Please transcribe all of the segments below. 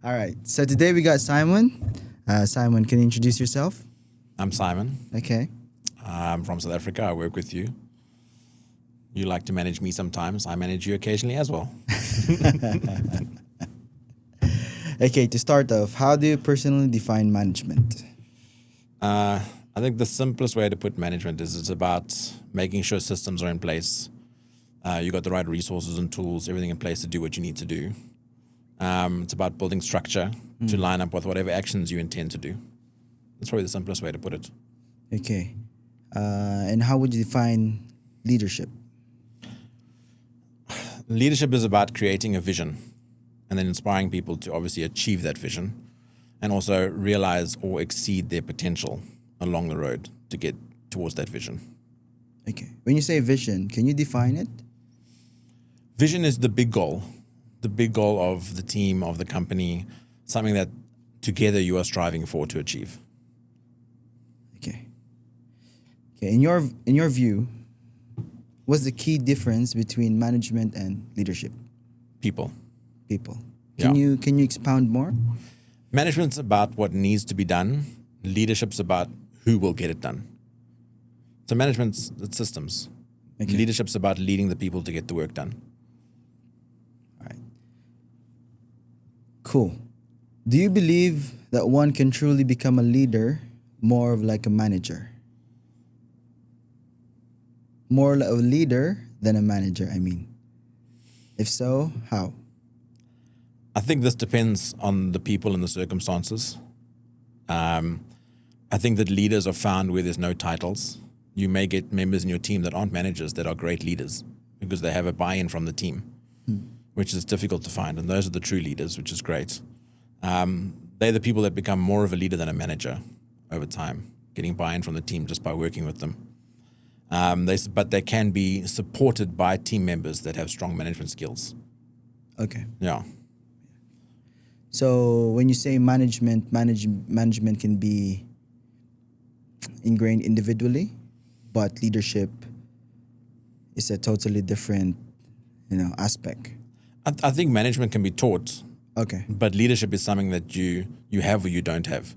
All right. So today we got Simon. Simon, can you introduce yourself? I'm Simon. Okay. I'm from South Africa. I work with you. You like to manage me sometimes. I manage you occasionally as well. Okay, to start off, how do you personally define management? I think the simplest way to put management is it's about making sure systems are in place. You got the right resources and tools, everything in place to do what you need to do. It's about building structure to line up with whatever actions you intend to do. That's probably the simplest way to put it. Okay. And how would you define leadership? Leadership is about creating a vision and then inspiring people to obviously achieve that vision and also realize or exceed their potential along the road to get towards that vision. Okay. When you say vision, can you define it? Vision is the big goal of the team, of the company, something that together you are striving for to achieve. Okay. Okay. In your view, what's the key difference between management and leadership? People. Can you expound more? Management's about what needs to be done. Leadership's about who will get it done. So it's systems. Okay. Leadership's about leading the people to get the work done. All right. Cool. Do you believe that one can truly become a leader more of like a manager? More like a leader than a manager, I mean. If so, how? I think this depends on the people and the circumstances. I think that leaders are found where there's no titles. You may get members in your team that aren't managers that are great leaders because they have a buy-in from the team, which is difficult to find. And those are the true leaders, which is great. They're the people that become more of a leader than a manager over time, getting buy-in from the team just by working with them. But they can be supported by team members that have strong management skills. Okay. Yeah. So when you say management can be ingrained individually, but leadership is a totally different, aspect. I think management can be taught, Okay. but leadership is something that you have or you don't have.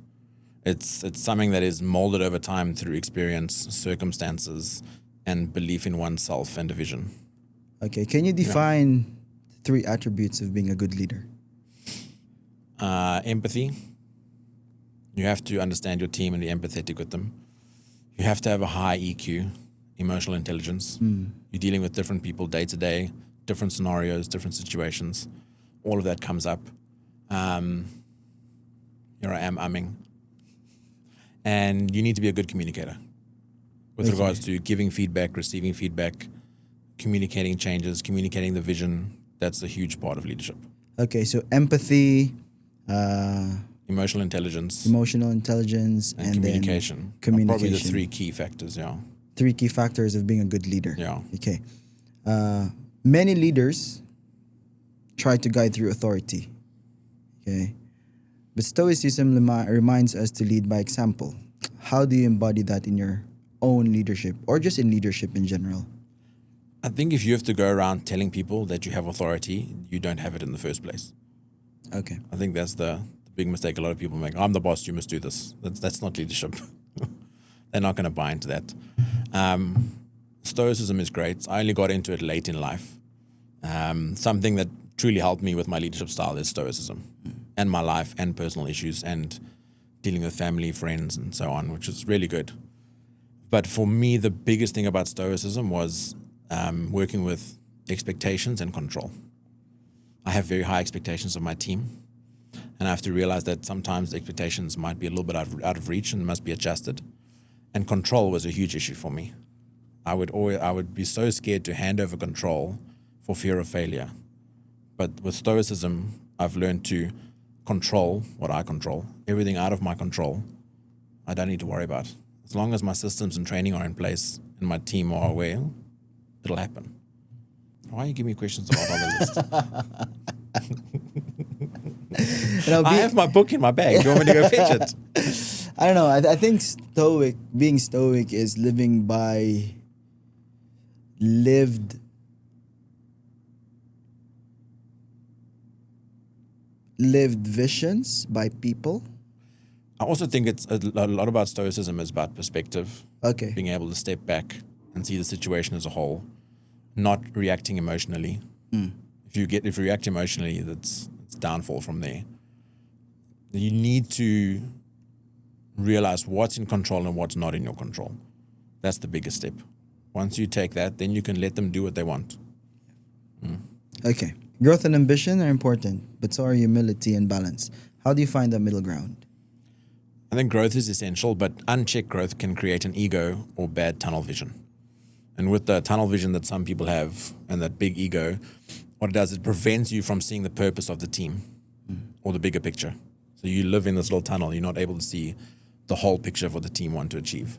It's something that is molded over time through experience, circumstances, and belief in oneself and a vision. Okay. Can you define 3 attributes of being a good leader? Empathy. You have to understand your team and be empathetic with them. You have to have a high EQ, emotional intelligence. You're dealing with different people day to day, different scenarios, different situations. All of that comes up. Here I am umming. And you need to be a good communicator with regards to giving feedback, receiving feedback, communicating changes, communicating the vision. That's a huge part of leadership. Okay, so empathy, Emotional intelligence, and communication. then communication. Are probably the 3 key factors, 3 key factors of being a good leader. Yeah. Okay. Many leaders try to guide through authority. Okay. But Stoicism reminds us to lead by example. How do you embody that in your own leadership or just in leadership in general? I think if you have to go around telling people that you have authority, you don't have it in the first place. Okay. I think that's the big mistake a lot of people make. I'm the boss, you must do this. That's not leadership. They're not going to buy into that. Stoicism is great. I only got into it late in life. Something that truly helped me with my leadership style is Stoicism and my life and personal issues and dealing with family, friends, and so on, which is really good. But for me, the biggest thing about Stoicism was working with expectations and control. I have very high expectations of my team, and I have to realize that sometimes the expectations might be a little bit out of reach and must be adjusted. And control was a huge issue for me. I would be so scared to hand over control for fear of failure. But with Stoicism, I've learned to control what I control. Everything out of my control, I don't need to worry about. As long as my systems and training are in place and my team are aware, it'll happen. Why are you giving me questions about other lists? I have my book in my bag. Do you want me to go fetch it? I don't know. I think being stoic is living by lived lived visions by people. I also think it's a lot about stoicism is about perspective, Okay. being able to step back and see the situation as a whole, not reacting emotionally. If you react emotionally, it's downfall from there. You need to realize what's in control and what's not in your control. That's the biggest step. Once you take that, then you can let them do what they want. Okay. Growth and ambition are important, but so are humility and balance. How do you find that middle ground? I think growth is essential, but unchecked growth can create an ego or bad tunnel vision. And with the tunnel vision that some people have and that big ego, what it does, it prevents you from seeing the purpose of the team or the bigger picture. So you live in this little tunnel, you're not able to see the whole picture of what the team want to achieve.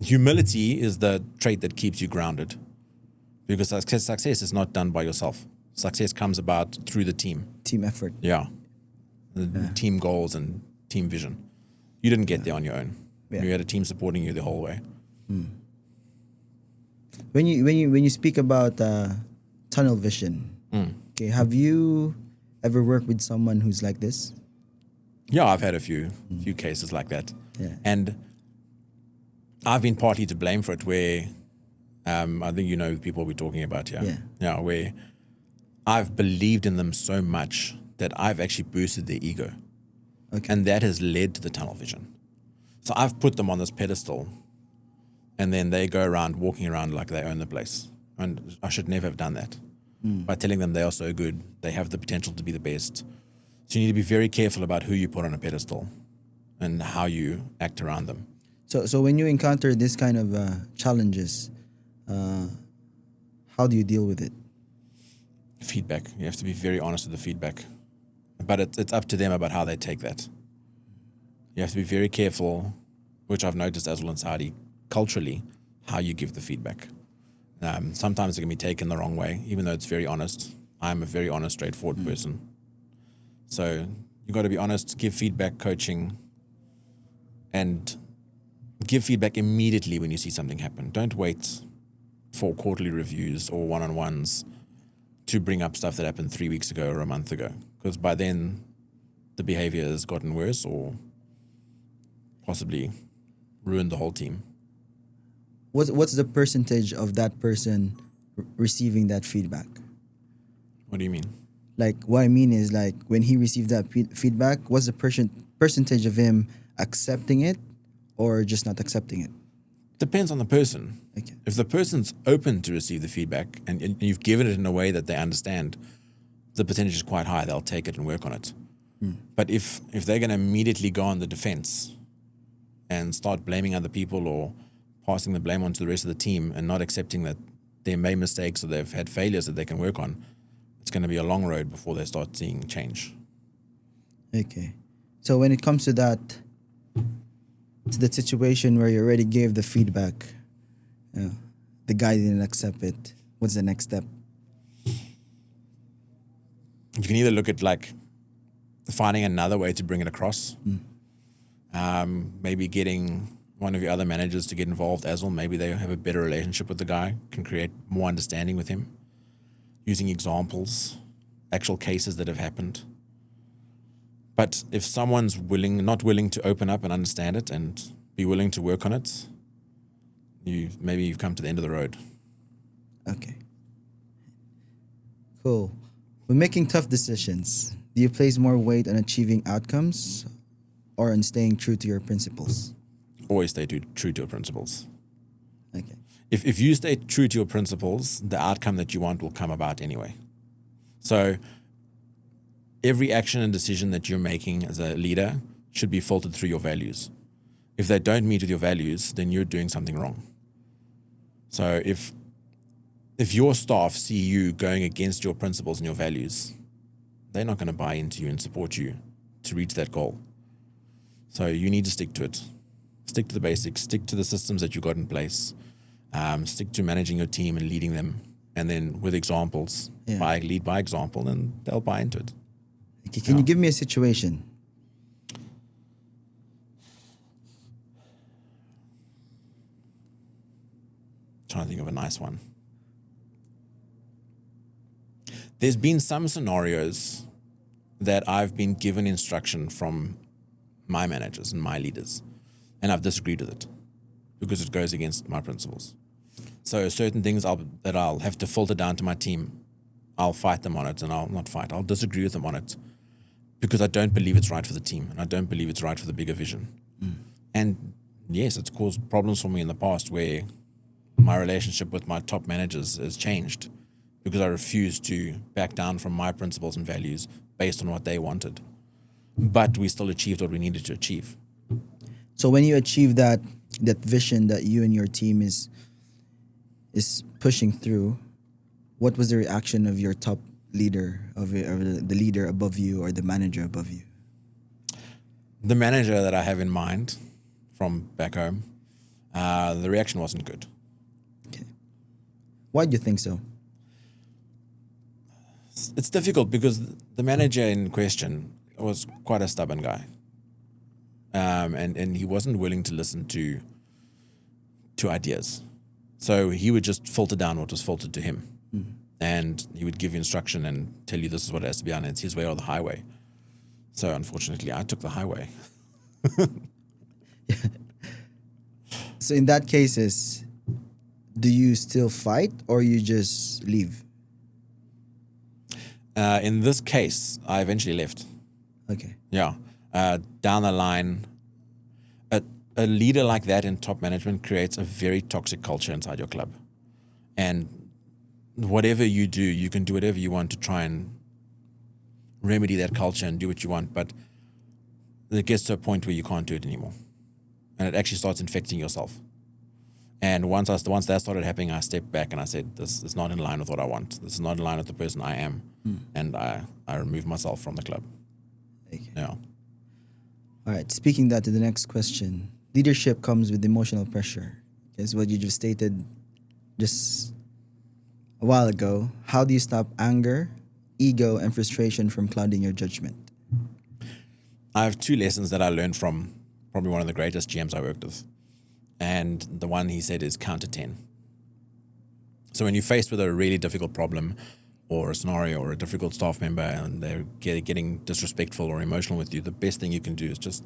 Humility is the trait that keeps you grounded, because success is not done by yourself. Success comes about through the team. Team effort. Yeah. The team goals and team vision. You didn't get there on your own. Yeah. You had a team supporting you the whole way. When you speak about tunnel vision, okay, have you ever worked with someone who's like this? Yeah, I've had a few cases like that. Yeah. And I've been partly to blame for it, where I think you know the people we're talking about here. Yeah. Where I've believed in them so much that I've actually boosted their ego. Okay. And that has led to the tunnel vision. So I've put them on this pedestal, and then they go around walking around like they own the place. And I should never have done that. By telling them they are so good, they have the potential to be the best. So you need to be very careful about who you put on a pedestal and how you act around them. So when you encounter this kind of challenges, how do you deal with it? Feedback. You have to be very honest with the feedback. But it's up to them about how they take that. You have to be very careful, which I've noticed as well in Saudi, culturally, how you give the feedback. Sometimes it can be taken the wrong way, even though it's very honest. I'm a very honest, straightforward person. So you got to be honest, give feedback, coaching, and give feedback immediately when you see something happen. Don't wait for quarterly reviews or one-on-ones to bring up stuff that happened 3 weeks ago or a month ago, because by then the behavior has gotten worse or possibly ruined the whole team. What's the percentage of that person receiving that feedback? What do you mean? Like, what I mean is, like, when he received that feedback, what's the percentage of him accepting it or just not accepting it? Depends on the person. Okay. If the person's open to receive the feedback and you've given it in a way that they understand, the percentage is quite high. They'll take it and work on it. But if they're going to immediately go on the defense and start blaming other people or passing the blame on to the rest of the team and not accepting that they made mistakes or they've had failures that they can work on, it's going to be a long road before they start seeing change. Okay. So when it comes to that, to the situation where you already gave the feedback, the guy didn't accept it, what's the next step? You can either look at like finding another way to bring it across. Maybe getting one of your other managers to get involved as well. Maybe they have a better relationship with the guy, can create more understanding with him. Using examples, actual cases that have happened. But if someone's not willing to open up and understand it and be willing to work on it, maybe you've come to the end of the road. Okay. Cool. When making tough decisions, do you place more weight on achieving outcomes or on staying true to your principles? Always stay true to your principles. Okay. If you stay true to your principles, the outcome that you want will come about anyway. So every action and decision that you're making as a leader should be filtered through your values. If they don't meet with your values, then you're doing something wrong. So if your staff see you going against your principles and your values, they're not going to buy into you and support you to reach that goal. So you need to stick to it. Stick to the basics, stick to the systems that you got in place, stick to managing your team and leading them. And then with examples, lead by example, and they'll buy into it. Okay, can you give me a situation? Trying to think of a nice one. There's been some scenarios that I've been given instruction from my managers and my leaders, and I've disagreed with it because it goes against my principles. So certain things that I'll have to filter down to my team, I'll fight them on it, and I'll disagree with them on it because I don't believe it's right for the team, and I don't believe it's right for the bigger vision. And yes, it's caused problems for me in the past where my relationship with my top managers has changed because I refused to back down from my principles and values based on what they wanted. But we still achieved what we needed to achieve. So when you achieve that vision that you and your team is pushing through, what was the reaction of your top leader, of the leader above you or the manager above you? The manager that I have in mind from back home, the reaction wasn't good. Okay. Why do you think so? It's difficult because the manager in question was quite a stubborn guy. And he wasn't willing to listen to ideas. So he would just filter down what was filtered to him. And he would give you instruction and tell you this is what it has to be done. It's his way or the highway. So unfortunately, I took the highway. So in that cases, do you still fight or you just leave? In this case, I eventually left. Okay. Yeah. Down the line, a leader like that in top management creates a very toxic culture inside your club. And whatever you do, you can do whatever you want to try and remedy that culture and do what you want, but it gets to a point where you can't do it anymore. And it actually starts infecting yourself. And once that started happening, I stepped back and I said, this is not in line with what I want. This is not in line with the person I am. And I removed myself from the club. Okay. Yeah. All right. Speaking that to the next question, leadership comes with emotional pressure. Is what you just stated just a while ago. How do you stop anger, ego, and frustration from clouding your judgment? I have two lessons that I learned from probably one of the greatest GMs I worked with. And the one he said is count to 10. So when you're faced with a really difficult problem or a scenario or a difficult staff member and they're getting disrespectful or emotional with you, the best thing you can do is just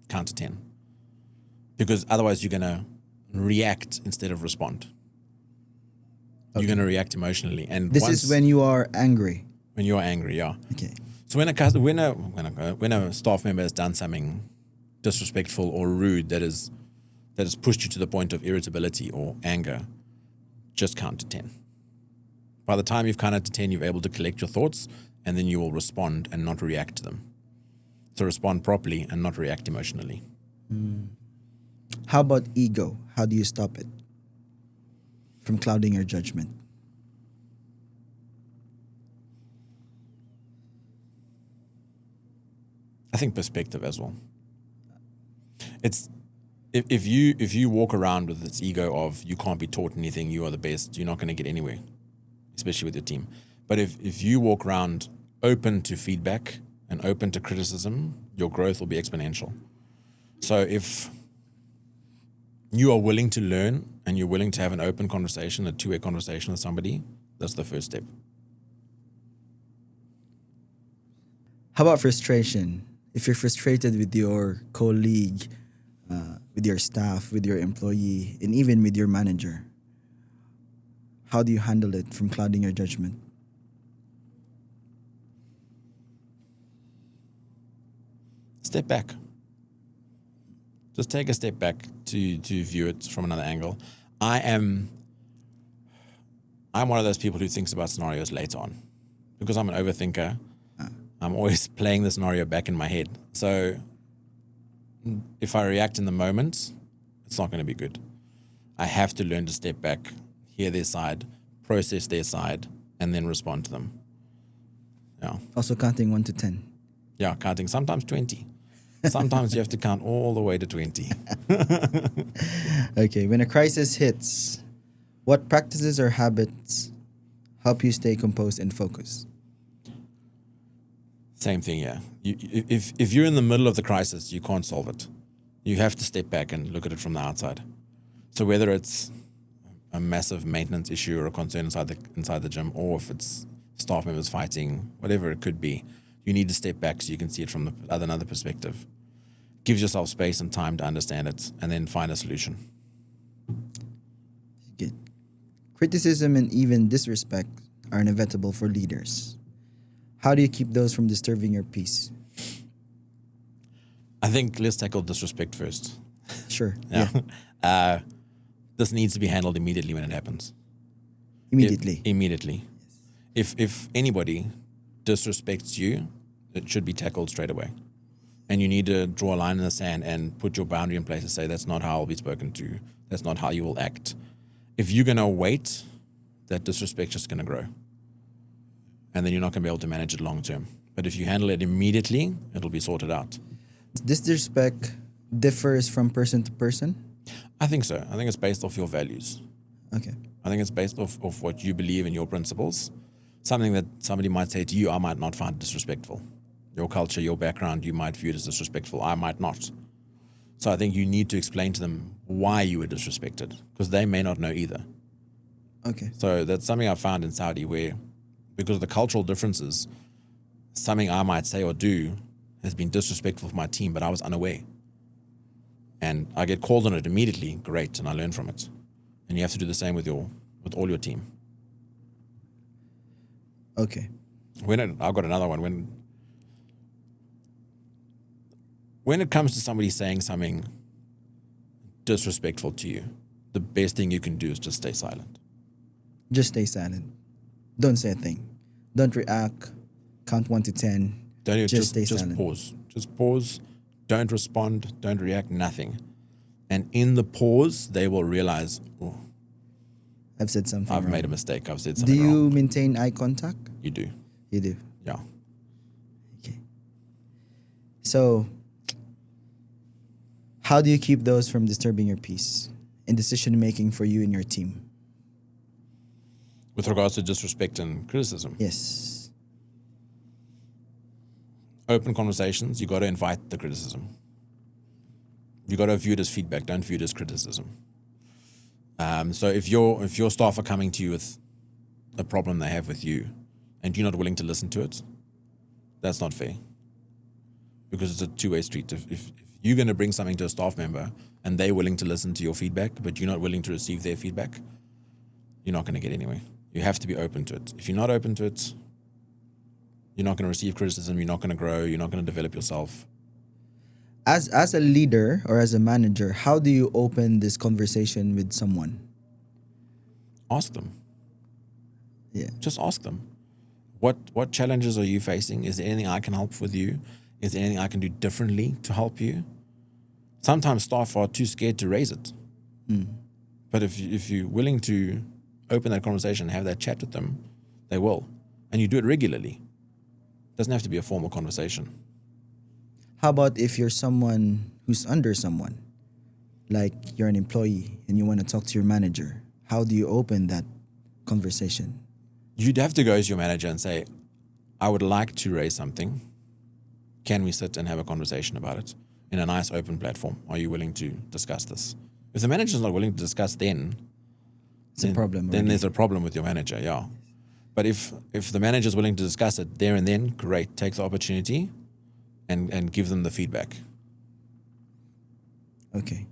count to 10. Because otherwise you're going to react instead of respond. Okay. You're going to react emotionally. And this is when you are angry. When you are angry, yeah. Okay. So when a staff member has done something disrespectful or rude that has pushed you to the point of irritability or anger, just count to 10. By the time you've counted to 10, you're able to collect your thoughts, and then you will respond and not react to them. So respond properly and not react emotionally. How about ego? How do you stop it from clouding your judgment? I think perspective as well. It's if you walk around with this ego of you can't be taught anything, you are the best, you're not going to get anywhere, especially with your team. But if you walk around open to feedback and open to criticism, your growth will be exponential. So if you are willing to learn and you're willing to have an open conversation, a two-way conversation with somebody, that's the first step. How about frustration? If you're frustrated with your colleague, with your staff, with your employee, and even with your manager, how do you handle it from clouding your judgment? Step back. Just take a step back to view it from another angle. I'm one of those people who thinks about scenarios later on. Because I'm an overthinker, I'm always playing the scenario back in my head. So if I react in the moment, it's not going to be good. I have to learn to step back, hear their side, process their side, and then respond to them. Yeah. Also counting 1 to 10. Yeah, counting sometimes 20. Sometimes you have to count all the way to 20. Okay, when a crisis hits, what practices or habits help you stay composed and focused? Same thing, yeah. If you're in the middle of the crisis, you can't solve it. You have to step back and look at it from the outside. So whether it's a massive maintenance issue or a concern inside the gym, or if it's staff members fighting, whatever it could be, You need to step back so you can see it from another perspective. Give yourself space and time to understand it, and then find a solution. Good. Criticism and even disrespect are inevitable for leaders. How do you keep those from disturbing your peace? I think let's tackle disrespect first. Sure. Yeah. Yeah. This needs to be handled immediately when it happens. Immediately. Immediately. If anybody disrespects you, it should be tackled straight away. And you need to draw a line in the sand and put your boundary in place and say, that's not how I'll be spoken to. That's not how you will act. If you're going to wait, that disrespect's just going to grow. And then you're not going to be able to manage it long term. But if you handle it immediately, it'll be sorted out. Disrespect differs from person to person? I think so. I think it's based off your values. Okay. I think it's based off what you believe in, your principles. Something that somebody might say to you, I might not find disrespectful. Your culture, your background, you might view it as disrespectful. I might not. So I think you need to explain to them why you were disrespected, because they may not know either. Okay. So that's something I found in Saudi where, because of the cultural differences, something I might say or do has been disrespectful for my team, but I was unaware. And I get called on it immediately, great, and I learn from it. And you have to do the same with all your team. Okay. I've got another one. When it comes to somebody saying something disrespectful to you, the best thing you can do is just stay silent. Just stay silent. Don't say a thing. Don't react. Count 1 to 10. Don't even, Just stay just silent. pause. Just pause. Don't respond. Don't react. Nothing. And in the pause, they will realize, oh, I've said something I've wrong. made a mistake. I've said Do something you wrong. maintain eye contact? You do. You do. Yeah. Okay. So, how do you keep those from disturbing your peace in decision making for you and your team? With regards to disrespect and criticism, Yes. open conversations, you got to invite the criticism. You got to view it as feedback. Don't view it as criticism. So if your staff are coming to you with a problem they have with you, and you're not willing to listen to it, that's not fair. Because it's a two-way street. If you're going to bring something to a staff member and they're willing to listen to your feedback, but you're not willing to receive their feedback, you're not going to get anywhere. You have to be open to it. If you're not open to it, you're not going to receive criticism. You're not going to grow. You're not going to develop yourself. As a leader or as a manager, how do you open this conversation with someone? Ask them. Yeah. Just ask them. What challenges are you facing? Is there anything I can help with you? Is there anything I can do differently to help you? Sometimes staff are too scared to raise it. But if you're willing to open that conversation, have that chat with them, they will. And you do it regularly. It doesn't have to be a formal conversation. How about if you're someone who's under someone? Like you're an employee and you want to talk to your manager. How do you open that conversation? You'd have to go to your manager and say, I would like to raise something. Can we sit and have a conversation about it in a nice open platform? Are you willing to discuss this? If the manager's not willing to discuss, then It's a problem. Then already. there's a problem with your manager, yeah. But if the manager's willing to discuss it there and then, great. Take the opportunity and give them the feedback. Okay.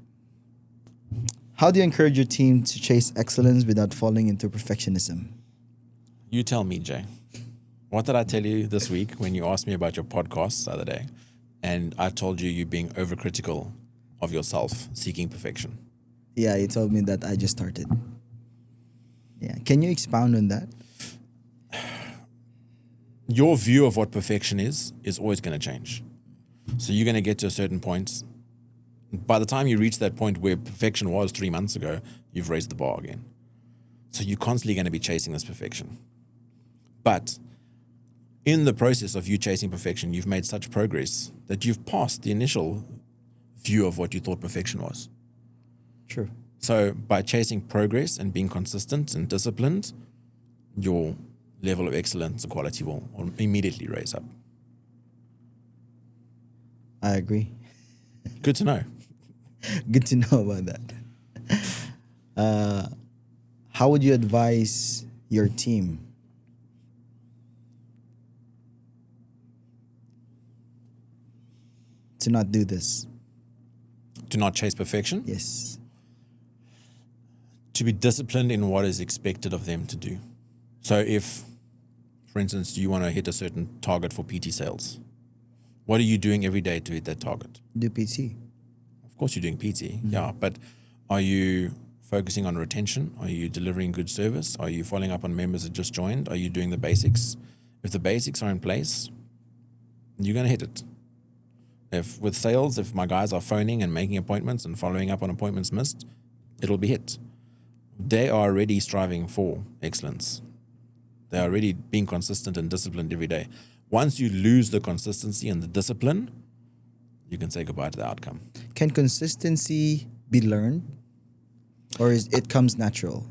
How do you encourage your team to chase excellence without falling into perfectionism? You tell me, Jay. What did I tell you this week when you asked me about your podcast the other day? And I told you being overcritical of yourself, seeking perfection. Yeah, you told me that I just started. Yeah. Can you expound on that? Your view of what perfection is always going to change. So you're going to get to a certain point. By the time you reach that point where perfection was 3 months ago, you've raised the bar again. So you're constantly going to be chasing this perfection. But in the process of you chasing perfection, you've made such progress that you've passed the initial view of what you thought perfection was. True. So by chasing progress and being consistent and disciplined, your level of excellence and quality will immediately raise up. I agree. Good to know. Good to know about that. How would you advise your team? to not do this? To not chase perfection. Yes. To be disciplined in what is expected of them to do. So if, for instance, you want to hit a certain target for PT sales, what are you doing every day to hit that target? Do PT. Of course you're doing PT, yeah, but are you focusing on retention? Are you delivering good service? Are you following up on members that just joined? Are you doing the basics? If the basics are in place, you're going to hit it. If with sales, if my guys are phoning and making appointments and following up on appointments missed, it'll be hit. They are already striving for excellence. They're already being consistent and disciplined every day. Once you lose the consistency and the discipline, you can say goodbye to the outcome. Can consistency be learned, or is it comes natural?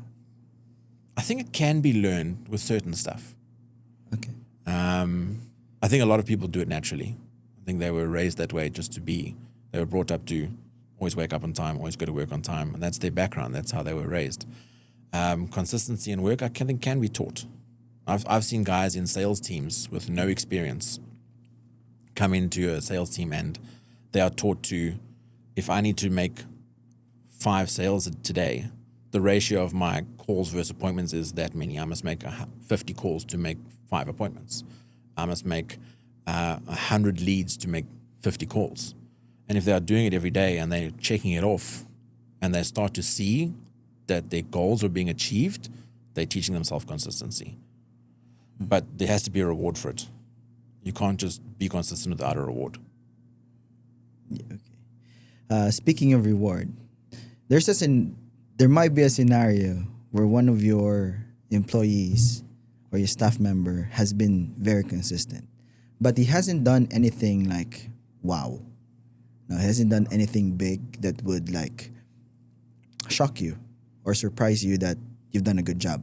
I think it can be learned with certain stuff. Okay. I think a lot of people do it naturally. I think they were raised that way just to be. They were brought up to always wake up on time, always go to work on time, and that's their background. That's how they were raised. Consistency in work, I think, can be taught. I've seen guys in sales teams with no experience come into a sales team and they are taught to, if I need to make 5 sales today, the ratio of my calls versus appointments is that many. I must make 50 calls to make 5 appointments. I must make 100 leads to make 50 calls. And if they are doing it every day and they're checking it off and they start to see that their goals are being achieved, they're teaching themselves consistency. But there has to be a reward for it. You can't just be consistent without a reward. Yeah, okay. Speaking of reward, there might be a scenario where one of your employees or your staff member has been very consistent, but he hasn't done anything like wow. No, he hasn't done anything big that would like shock you or surprise you that you've done a good job.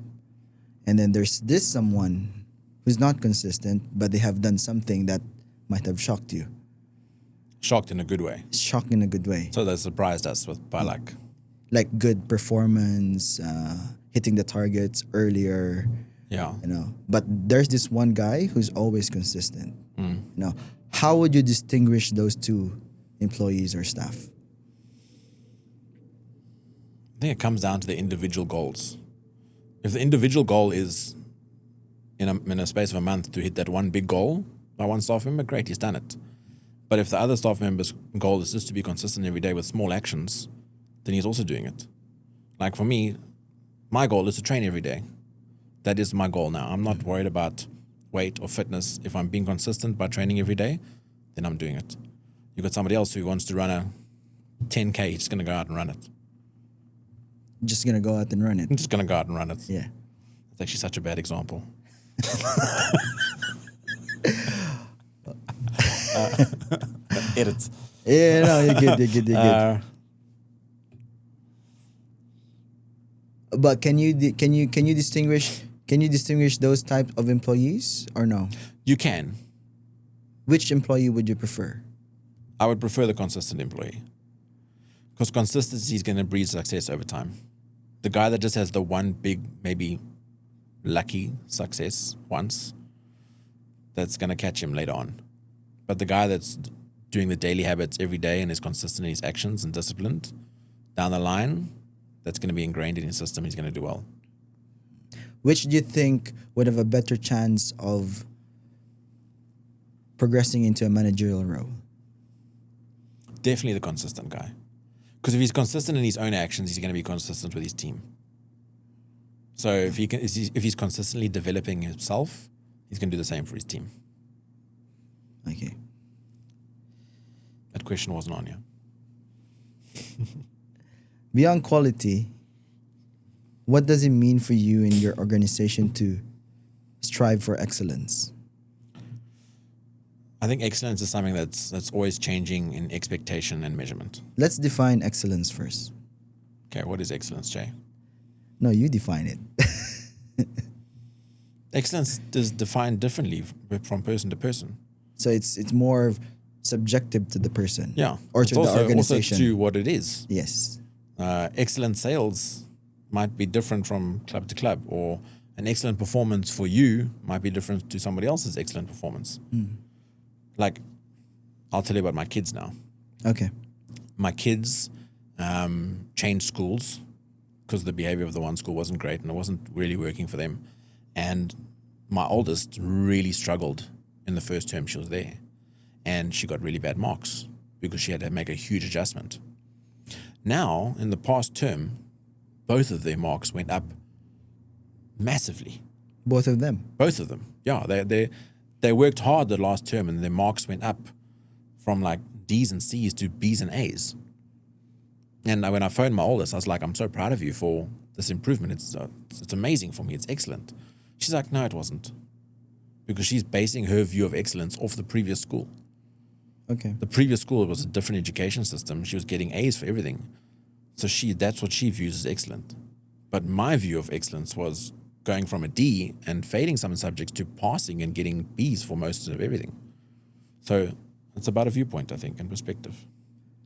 And then there's this someone who's not consistent, but they have done something that might have shocked you. Shocked in a good way. Shocked in a good way. So they surprised us by Like good performance, hitting the targets earlier. yeah. But there's this one guy who's always consistent. How would you distinguish those two employees or staff? I think it comes down to the individual goals. If the individual goal is in a space of a month to hit that one big goal by one staff member, great, he's done it. But if the other staff member's goal is just to be consistent every day with small actions, then he's also doing it. Like for me, my goal is to train every day. That is my goal now. I'm not worried about weight or fitness. If I'm being consistent by training every day, then I'm doing it. You've got somebody else who wants to run a 10K, he's just going to go out and run it. Just gonna go out and run it. I'm just going to go out and run it. Yeah. It's actually such a bad example. Edit. Yeah, no, you're good. But can you distinguish those types of employees or no? You can. Which employee would you prefer? I would prefer the consistent employee. Because consistency is going to breed success over time. The guy that just has the one big, maybe lucky success once, that's going to catch him later on. But the guy that's doing the daily habits every day and is consistent in his actions and disciplined, down the line, that's going to be ingrained in his system. He's going to do well. Which do you think would have a better chance of progressing into a managerial role? Definitely the consistent guy. Because if he's consistent in his own actions, he's going to be consistent with his team. So if he's consistently developing himself, he's going to do the same for his team. Okay. That question wasn't on you. Beyond quality, what does it mean for you in your organization to strive for excellence? I think excellence is something that's always changing in expectation and measurement. Let's define excellence first. Okay, what is excellence, Jay? No, you define it. Excellence is defined differently from person to person. So it's more subjective to the person. Yeah. Or it's to the organization. Also to what it is. Yes. Excellent sales might be different from club to club, or an excellent performance for you might be different to somebody else's excellent performance. Like, I'll tell you about my kids now. Okay. My kids changed schools because the behavior of the one school wasn't great and it wasn't really working for them. And my oldest really struggled in the first term she was there. And she got really bad marks because she had to make a huge adjustment. Now, in the past term, both of their marks went up massively. Both of them. Both of them. Yeah, they worked hard the last term and their marks went up from like D's and C's to B's and A's. And when I phoned my oldest, I was like, I'm so proud of you for this improvement. It's amazing for me. It's excellent. She's like, no, it wasn't. Because she's basing her view of excellence off the previous school. Okay. The previous school was a different education system. She was getting A's for everything. So that's what she views as excellent. But my view of excellence was going from a D and failing some subjects to passing and getting B's for most of everything. So it's about a viewpoint, I think, and perspective.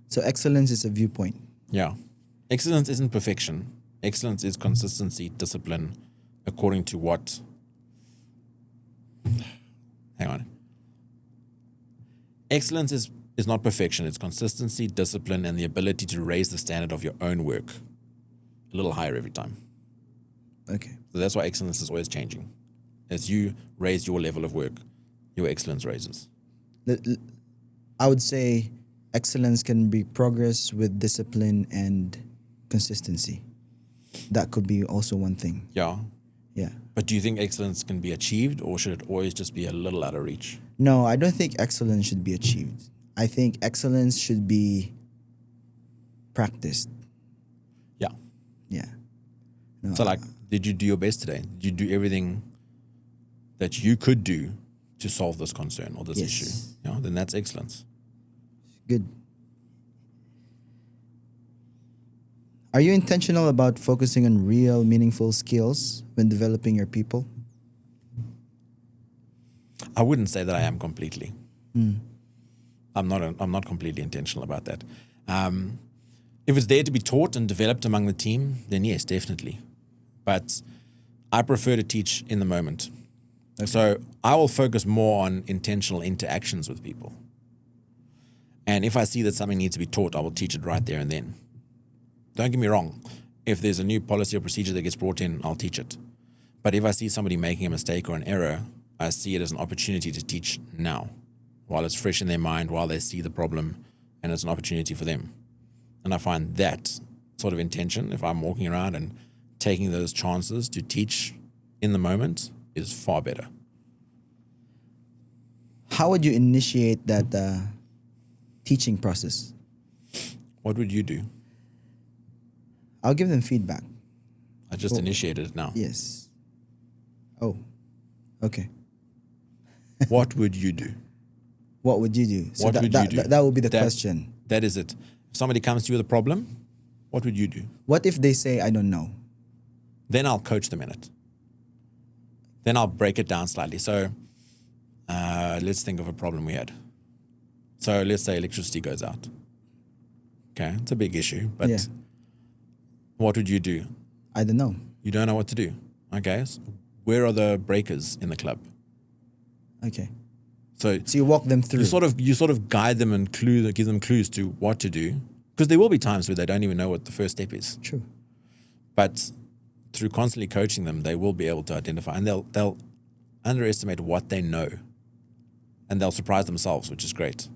So excellence is a viewpoint. Yeah. Excellence isn't perfection. Excellence is consistency, discipline, according to what? Hang on. Excellence is not perfection. It's consistency, discipline, and the ability to raise the standard of your own work a little higher every time. Okay. So that's why excellence is always changing. As you raise your level of work, your excellence raises. I would say excellence can be progress with discipline and consistency. That could be also one thing. Yeah. Yeah. But do you think excellence can be achieved, or should it always just be a little out of reach? No, I don't think excellence should be achieved. I think excellence should be practiced. Yeah. Yeah. No, So like, did you do your best today? Did you do everything that you could do to solve this concern or this Yes. issue? Yeah, then that's excellence. good. Are you intentional about focusing on real, meaningful skills when developing your people? I wouldn't say that I am completely. I'm not completely intentional about that. If it's there to be taught and developed among the team, then yes, definitely. But I prefer to teach in the moment. Okay. So I will focus more on intentional interactions with people. And if I see that something needs to be taught, I will teach it right there and then. Don't get me wrong. If there's a new policy or procedure that gets brought in, I'll teach it. But if I see somebody making a mistake or an error, I see it as an opportunity to teach now, while it's fresh in their mind, while they see the problem, and it's an opportunity for them. And I find that sort of intention, if I'm walking around and taking those chances to teach in the moment, is far better. How would you initiate that teaching process? What would you do? I'll give them feedback. I just initiated it now. Yes. Oh, okay. What would you do? What would you do? So What would you do? That would be the question. That is it. If somebody comes to you with a problem, what would you do? What if they say, I don't know? Then I'll coach them in it. Then I'll break it down slightly. So let's think of a problem we had. So let's say electricity goes out. Okay, it's a big issue, but Yeah. What would you do? I don't know. You don't know what to do. Okay, so where are the breakers in the club? Okay. So you walk them through. you sort of guide them and give them clues to what to do, because there will be times where they don't even know what the first step is. True. But through constantly coaching them, they will be able to identify, and they'll underestimate what they know, and they'll surprise themselves, which is great.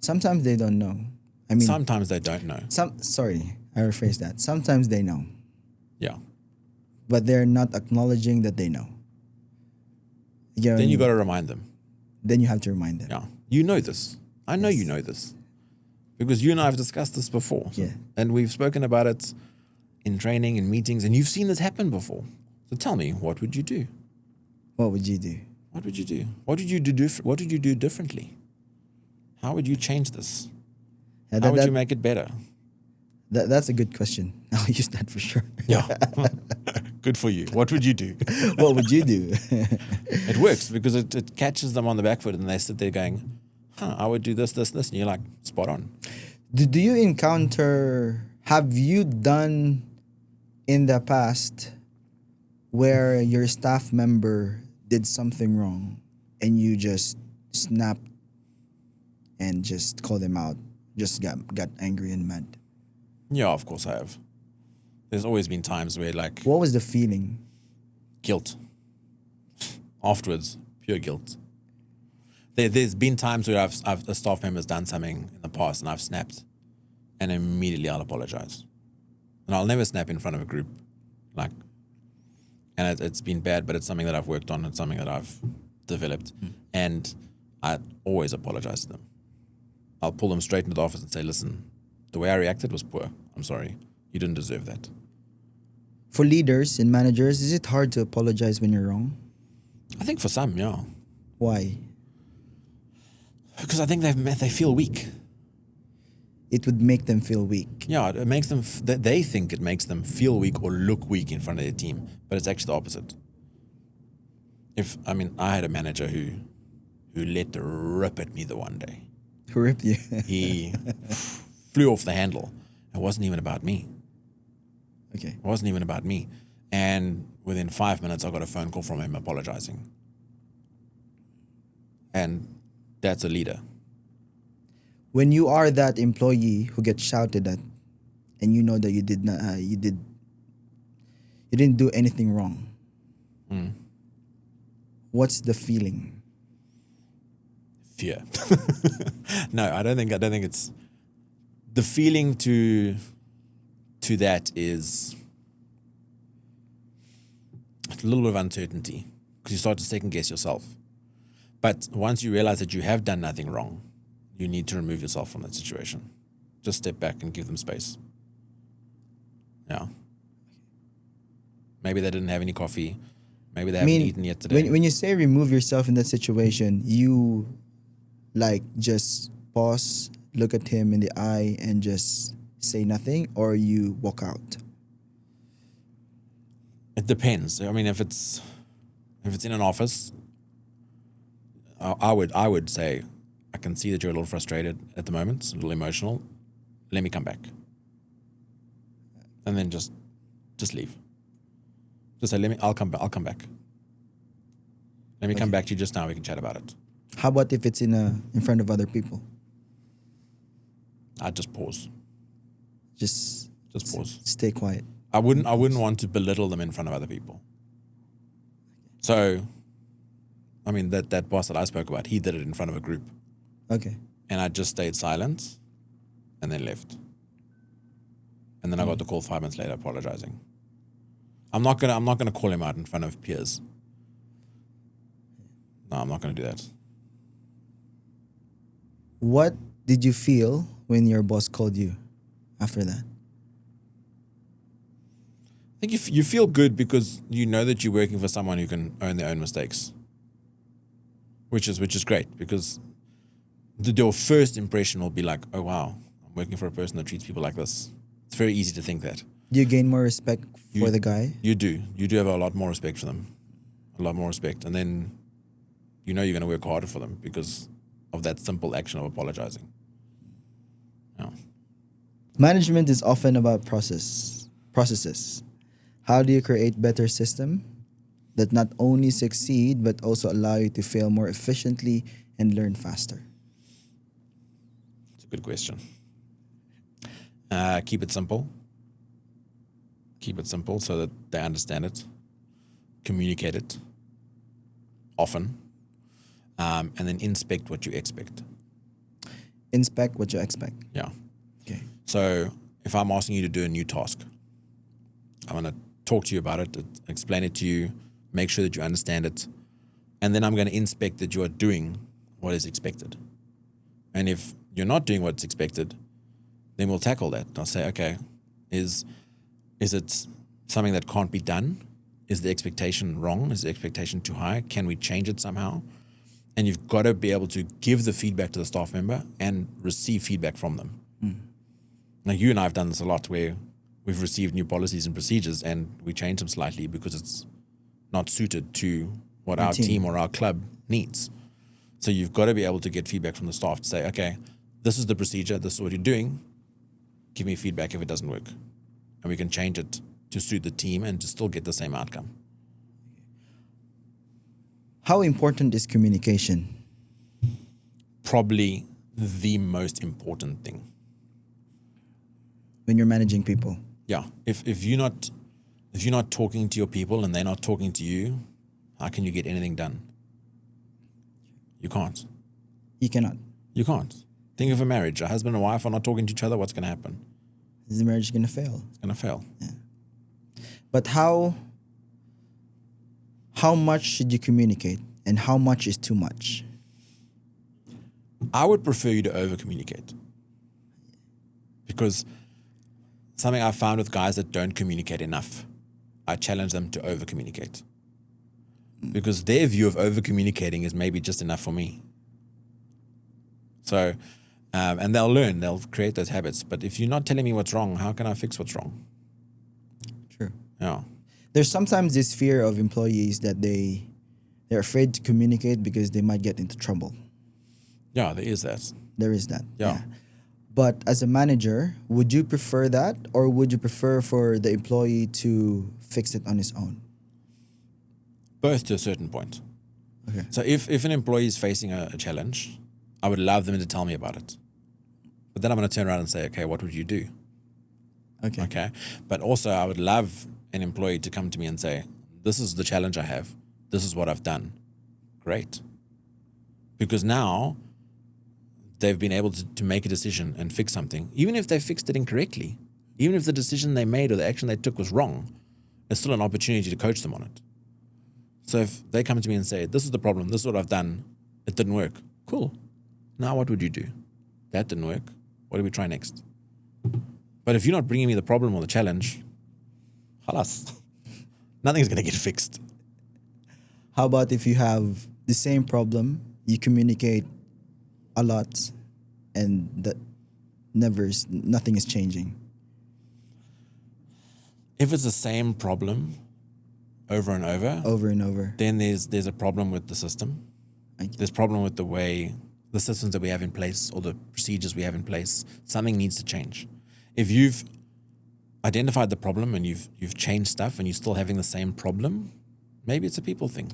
Sometimes they don't know. I mean, Sometimes they don't know. Sorry, I rephrase that. Sometimes they know, Yeah. but they're not acknowledging that they know. Then you got to remind them. Then you have to remind them. Yeah. You know this. I know you know this, because you and I have discussed this before. Yeah. And we've spoken about it in training and meetings, and you've seen this happen before. So tell me, what would you do? What would you do? What would you do? What would you do? What would you do differently? How would you change this? Yeah, How would you make it better? That's a good question. I'll use that for sure. Yeah. Good for you. What would you do? What would you do? It works because it catches them on the back foot, and they sit there going, I would do this, this, this. And you're like, spot on. Do you have you done in the past where your staff member did something wrong and you just snapped and just call them out, just got angry and mad? Yeah, of course I have. There's always been times where like What was the feeling? guilt. Afterwards, pure guilt. There's been times where a staff member's done something in the past and I've snapped and immediately I'll apologize. And I'll never snap in front of a group. Like, and it's been bad, but it's something that I've worked on. It's something that I've developed. And I always apologize to them. I'll pull them straight into the office and say, listen, the way I reacted was poor. I'm sorry. You didn't deserve that. For leaders and managers, is it hard to apologize when you're wrong? I think for some, yeah. Why? Because I think they feel weak. It would make them feel weak. Yeah, it makes them, they think it makes them feel weak or look weak in front of their team, but it's actually the opposite. I had a manager who let the rip at me the one day. Who ripped you? He flew off the handle. It wasn't even about me. Okay. It wasn't even about me. And within 5 minutes, I got a phone call from him apologizing. And that's a leader. When you are that employee who gets shouted at, and you know that you didn't do anything wrong, what's the feeling? Fear. No, I don't think it's the feeling to that is a little bit of uncertainty because you start to second guess yourself. But once you realize that you have done nothing wrong, you need to remove yourself from that situation. Just step back and give them space. Yeah. Maybe they didn't have any coffee. Maybe they haven't eaten yet today. When you say remove yourself in that situation, you like just pause, look at him in the eye and just say nothing, or you walk out? It depends. I mean, if it's in an office, I would say, I can see that you're a little frustrated at the moment, a little emotional. Let me come back. And then just leave. Just say, I'll come back. Let me come back to you just now, we can chat about it. How about if it's in front of other people? I'd just pause. Just pause. Stay quiet. I wouldn't want to belittle them in front of other people. So, I mean, that boss that I spoke about, he did it in front of a group. Okay. And I just stayed silent and then left. And then I got the call 5 minutes later apologizing. I'm not gonna call him out in front of peers. No, I'm not gonna do that. What did you feel when your boss called you after that? I think you feel good because you know that you're working for someone who can own their own mistakes, which is great because your first impression will be like, oh wow, I'm working for a person that treats people like this. It's very easy to think that. Do you gain more respect for the guy? You do have a lot more respect for them, a lot more respect, and then you know you're going to work harder for them because of that simple action of apologizing. Yeah. Management is often about processes. How do you create better system that not only succeed but also allow you to fail more efficiently and learn faster? It's a good question. Keep it simple. Keep it simple so that they understand it. Communicate it often. And then inspect what you expect. Inspect what you expect. Yeah. Okay. So if I'm asking you to do a new task, I'm going to talk to you about it, explain it to you, make sure that you understand it, and then I'm going to inspect that you are doing what is expected. And if you're not doing what's expected, then we'll tackle that. I'll say, okay, is it something that can't be done? Is the expectation wrong? Is the expectation too high? Can we change it somehow? And you've got to be able to give the feedback to the staff member and receive feedback from them. Now, you and I have done this a lot where we've received new policies and procedures and we change them slightly because it's not suited to what our team or our club needs. So you've got to be able to get feedback from the staff to say, okay, this is the procedure, this is what you're doing. Give me feedback if it doesn't work. And we can change it to suit the team and to still get the same outcome. How important is communication? Probably the most important thing. when you're managing people? Yeah. If you're not talking to your people and they're not talking to you, how can you get anything done? You can't. You cannot. You can't. Think of a marriage. A husband and wife are not talking to each other. What's going to happen? Is the marriage going to fail? It's going to fail. But how much should you communicate, and how much is too much? I would prefer you to over communicate, because something I found with guys that don't communicate enough, I challenge them to over communicate, because their view of over communicating is maybe just enough for me. So, and they'll create those habits. But if you're not telling me what's wrong, how can I fix what's wrong? True. Yeah. There's sometimes this fear of employees that they're afraid to communicate because they might get into trouble. Yeah, there is that. There is that. Yeah. But as a manager, would you prefer that, or would you prefer for the employee to fix it on his own? Both to a certain point. Okay. So if an employee is facing a challenge, I would love them to tell me about it. But then I'm going to turn around and say, okay, what would you do? Okay. Okay. But also I would love an employee to come to me and say, this is the challenge I have. This is what I've done. Great. Because now they've been able to make a decision and fix something. Even if they fixed it incorrectly, even if the decision they made or the action they took was wrong, there's still an opportunity to coach them on it. So if they come to me and say, this is the problem, this is what I've done, it didn't work. Cool. Now what would you do? That didn't work. What do we try next? But if you're not bringing me the problem or the challenge, halas, nothing's going to get fixed. How about if you have the same problem, you communicate a lot, and nothing is changing? If it's the same problem over and over, then there's a problem with the system. There's a problem with the systems that we have in place or the procedures we have in place. Something needs to change. If you've identified the problem and you've changed stuff and you're still having the same problem, maybe it's a people thing.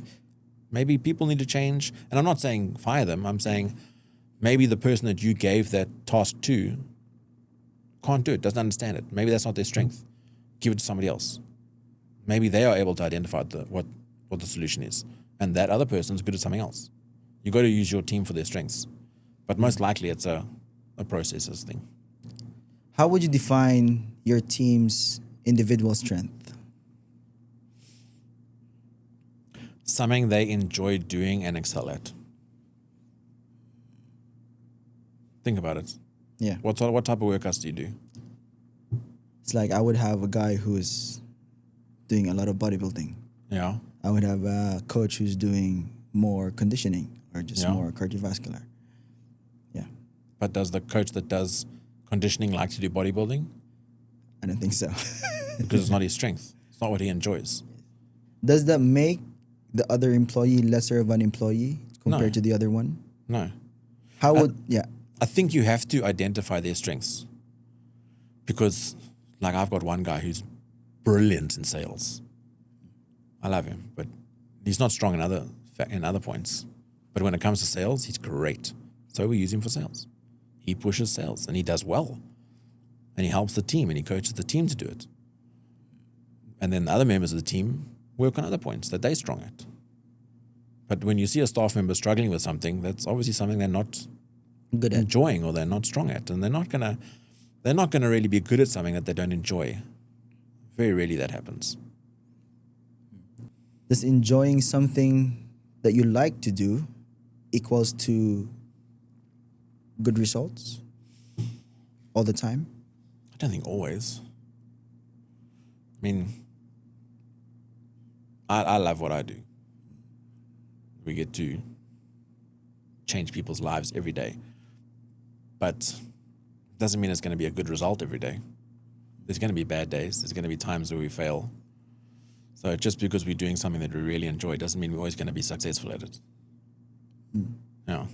Maybe people need to change. And I'm not saying fire them. I'm saying maybe the person that you gave that task to can't do it, doesn't understand it. Maybe that's not their strength. Give it to somebody else. Maybe they are able to identify what the solution is. And that other person's good at something else. You got to use your team for their strengths. But most likely it's a processes thing. How would you define your team's individual strength? Something they enjoy doing and excel at. Think about it. Yeah. What type of workouts do you do? It's like I would have a guy who's doing a lot of bodybuilding. Yeah. I would have a coach who's doing more conditioning or just more cardiovascular. Yeah. But does the coach that does conditioning like to do bodybuilding? I don't think so. Because it's not his strength. It's not what he enjoys. Does that make the other employee lesser of an employee compared to the other one? No. How would, I think you have to identify their strengths. Because, like, I've got one guy who's brilliant in sales. I love him, but he's not strong in other points. But when it comes to sales, he's great. So we use him for sales. He pushes sales and he does well. And he helps the team and he coaches the team to do it. And then the other members of the team work on other points that they're strong at. But when you see a staff member struggling with something, that's obviously something they're not good at enjoying or they're not strong at. And they're not gonna really be good at something that they don't enjoy. Very rarely that happens. Does enjoying something that you like to do equals to good results all the time? I don't think always. I mean, I love what I do. We get to change people's lives every day. But it doesn't mean it's going to be a good result every day. There's going to be bad days. There's going to be times where we fail. So just because we're doing something that we really enjoy doesn't mean we're always going to be successful at it. Yeah.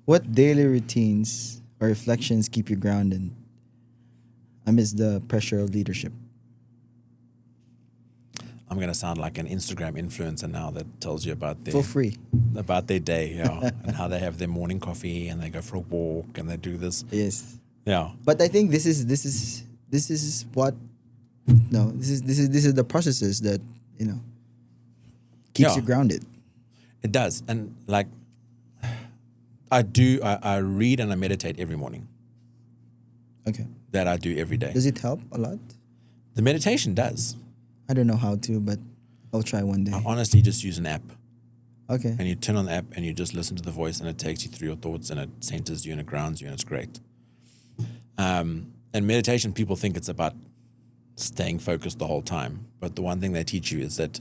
What daily routines or reflections keep you grounded amidst the pressure of leadership? I'm going to sound like an Instagram influencer now that tells you about For free. their day, yeah, and how they have their morning coffee and they go for a walk and they do this. Yes. Yeah. But I think this is what no, this is the processes that, keeps Yeah. you grounded. It does. And like I read and I meditate every morning. Okay. That I do every day. Does it help a lot? The meditation does. I don't know how to, but I'll try one day. I honestly just use an app. Okay. And you turn on the app and you just listen to the voice and it takes you through your thoughts and it centers you and it grounds you and it's great. And meditation, people think it's about staying focused the whole time. But the one thing they teach you is that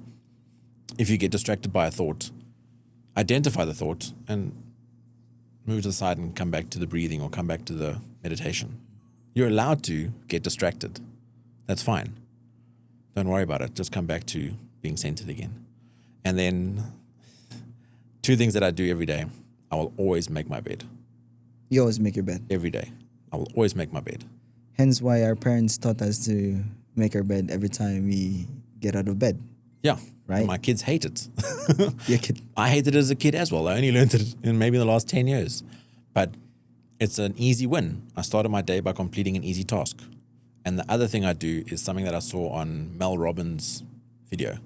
if you get distracted by a thought, identify the thought and move to the side and come back to the breathing or come back to the meditation. You're allowed to get distracted. That's fine. Don't worry about it. Just come back to being centered again. And then 2 things that I do every day. I will always make my bed. You always make your bed. Every day. I will always make my bed. Hence why our parents taught us to make our bed every time we get out of bed. Yeah. Right. My kids hate it. Your kid. I hated it as a kid as well. I only learned it in maybe the last 10 years. But it's an easy win. I started my day by completing an easy task. And the other thing I do is something that I saw on Mel Robbins' video,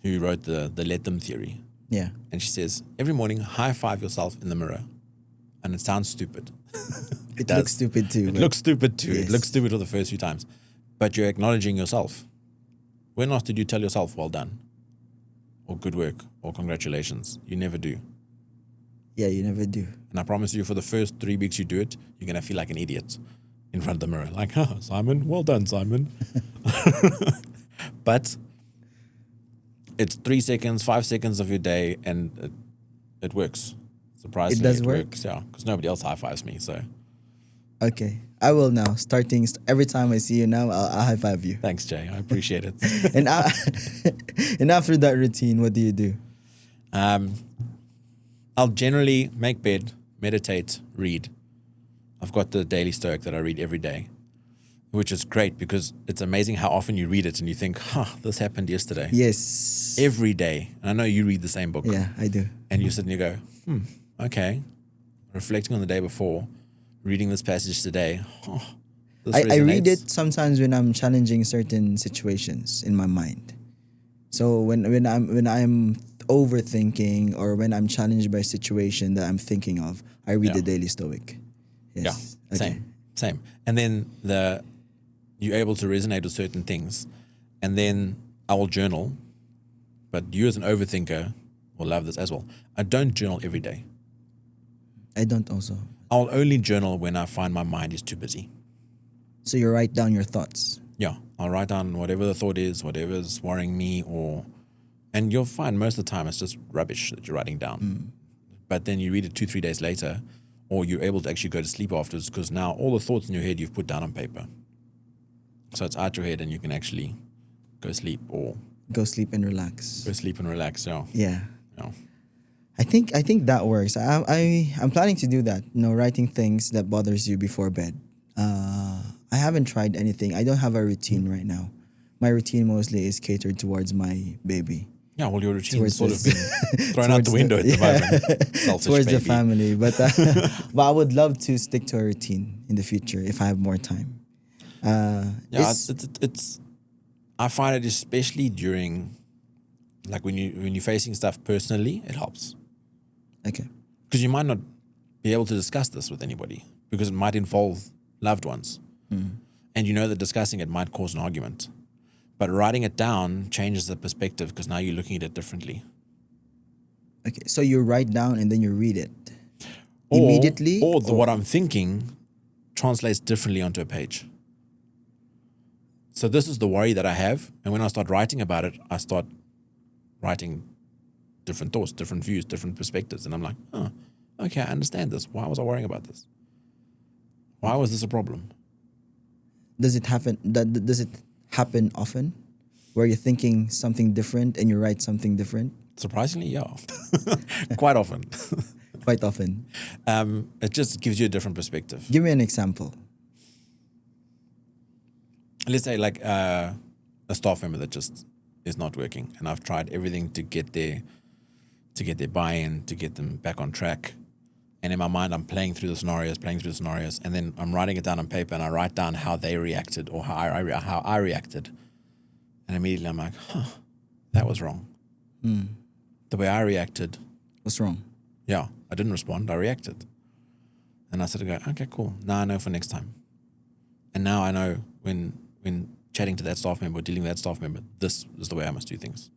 who wrote the let them theory. Yeah. And she says, every morning, high five yourself in the mirror. And it sounds stupid. It looks stupid too. It looks stupid too. Yes. It looks stupid for the first few times. But you're acknowledging yourself. When last did you tell yourself, well done? Or good work? Or congratulations? You never do. Yeah, you never do. And I promise you, for the first 3 weeks you do it, you're going to feel like an idiot in front of the mirror. Like, oh, Simon, well done, Simon. But it's 3 seconds, 5 seconds of your day, and it works. Surprisingly, It does work? works, yeah. Because nobody else high fives me, so Okay. I will now. Starting every time I see you now, I'll high five you. thanks, Jay. I appreciate it. And and after that routine, what do you do? I'll generally make bed, meditate, read. I've got the Daily Stoic that I read every day, which is great because it's amazing how often you read it and you think, this happened yesterday. Yes. Every day. And I know you read the same book. Yeah, I do. And you sit and you go, okay. Reflecting on the day before, reading this passage today. This I read resonates. it sometimes when I'm challenging certain situations in my mind. So when I'm overthinking or when I'm challenged by a situation that I'm thinking of, I read Yeah. the Daily Stoic. Yes. Yeah, same. And then you're able to resonate with certain things. And then I will journal. But you as an overthinker will love this as well. I don't journal every day. I don't also. I'll only journal when I find my mind is too busy. So you write down your thoughts. Yeah, I'll write down whatever the thought is, whatever's worrying me, and you'll find most of the time it's just rubbish that you're writing down. But then you read it 2-3 days later, or you're able to actually go to sleep afterwards because now all the thoughts in your head you've put down on paper. So it's out your head and you can actually go sleep or Go sleep and relax. go sleep and relax. Yeah. Yeah. Yeah. I think that works. I'm planning to do that. Writing things that bothers you before bed. I haven't tried anything. I don't have a routine right now. My routine mostly is catered towards my baby. Yeah, well, your routine Towards sort of this- been thrown out the window at the moment. Selfish Towards the baby. family, but I would love to stick to a routine in the future if I have more time. Yeah, it's. I find it especially during, like when you're facing stuff personally, it helps okay. because you might not be able to discuss this with anybody because it might involve loved ones, and you know that discussing it might cause an argument, but writing it down changes the perspective because now you're looking at it differently. Okay, so you write down and then you read it immediately, or what I'm thinking translates differently onto a page. So this is the worry that I have. And when I start writing about it, I start writing different thoughts, different views, different perspectives. And I'm like, okay, I understand this. Why was I worrying about this? Why was this a problem? Does it happen? Does it happen often, where you're thinking something different and you write something different? Surprisingly, yeah. Quite often. Quite often. It just gives you a different perspective. Give me an example. Let's say like a staff member that just is not working, and I've tried everything to get their buy-in, to get them back on track. And in my mind, I'm playing through the scenarios, and then I'm writing it down on paper, and I write down how they reacted or how I reacted. And immediately I'm like, that was wrong. The way I reacted. What's wrong? Yeah, I didn't respond, I reacted. And I sort of go, okay, cool. Now I know for next time. And now I know when chatting to that staff member, dealing with that staff member, this is the way I must do things.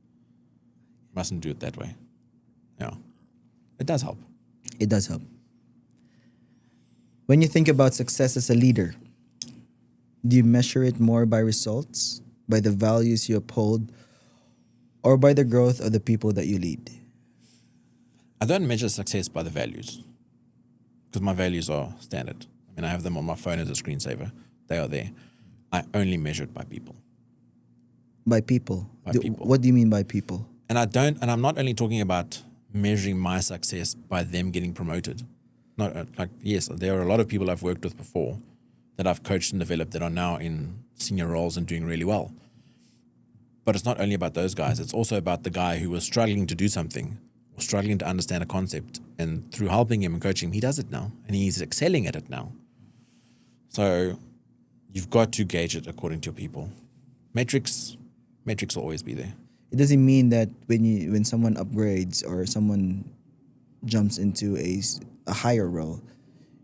Mustn't do it that way. Yeah. It does help. It does help. When you think about success as a leader, do you measure it more by results, by the values you uphold, or by the growth of the people that you lead? I don't measure success by the values because my values are standard. I mean, I have them on my phone as a screensaver. They are there. I only measure it by people. By people? By people. What do you mean by people? And I'm not only talking about measuring my success by them getting promoted. Not yes, there are a lot of people I've worked with before that I've coached and developed that are now in senior roles and doing really well. But it's not only about those guys. It's also about the guy who was struggling to do something or struggling to understand a concept. And through helping him and coaching him, he does it now. And he's excelling at it now. So you've got to gauge it according to your people. Metrics will always be there. It doesn't mean that when someone upgrades or someone jumps into a higher role,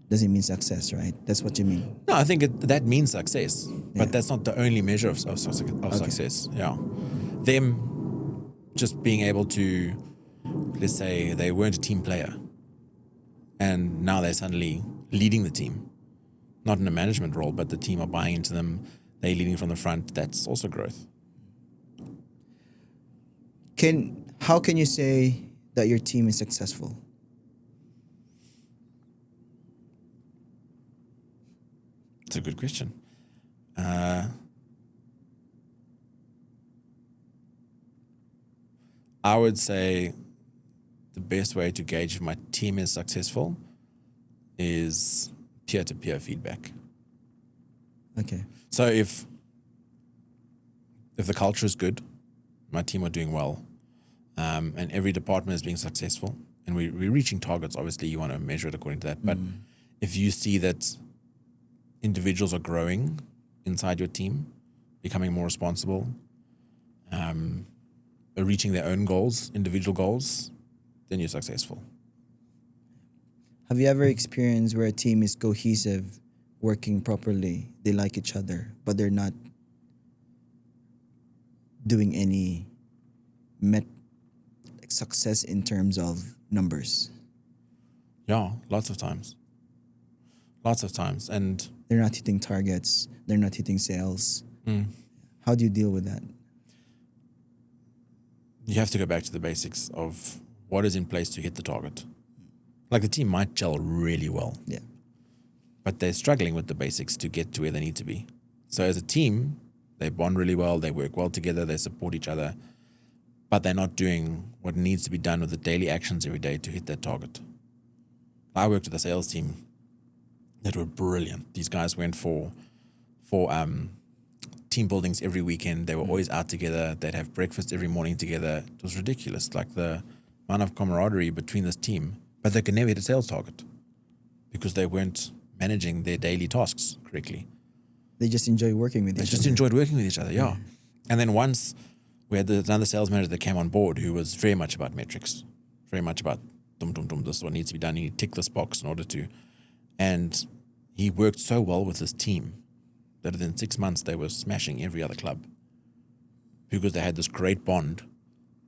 doesn't mean success, right? That's what you mean. No, I think that means success, Yeah. but that's not the only measure of success. Yeah, them just being able to, let's say they weren't a team player, and now they're suddenly leading the team, not in a management role, but the team are buying into them. They're leading from the front. That's also growth. How can you say that your team is successful? It's a good question. I would say the best way to gauge if my team is successful is peer-to-peer feedback. Okay. So if the culture is good, my team are doing well, and every department is being successful, and we're reaching targets, obviously you want to measure it according to that. But if you see that individuals are growing inside your team, becoming more responsible, reaching their own goals, individual goals, then you're successful. Have you ever experienced where a team is cohesive, working properly, they like each other, but they're not doing any success in terms of numbers? Yeah, lots of times. And They're not hitting targets, they're not hitting sales. How do you deal with that? you have to go back to the basics of what is in place to hit the target. Like the team might gel really well, Yeah. but they're struggling with the basics to get to where they need to be. So as a team, they bond really well, they work well together, they support each other, but they're not doing what needs to be done with the daily actions every day to hit that target. I worked with a sales team that were brilliant. These guys went for team buildings every weekend. They were always out together. They'd have breakfast every morning together. It was ridiculous, like the amount of camaraderie between this team. But they could never hit a sales target because they weren't managing their daily tasks correctly. They just enjoy working with each other. They just enjoyed working with each other, yeah. And then once we had another sales manager that came on board who was very much about metrics, very much about this is what needs to be done. You need to tick this box in order to. And he worked so well with his team that within 6 months they were smashing every other club because they had this great bond,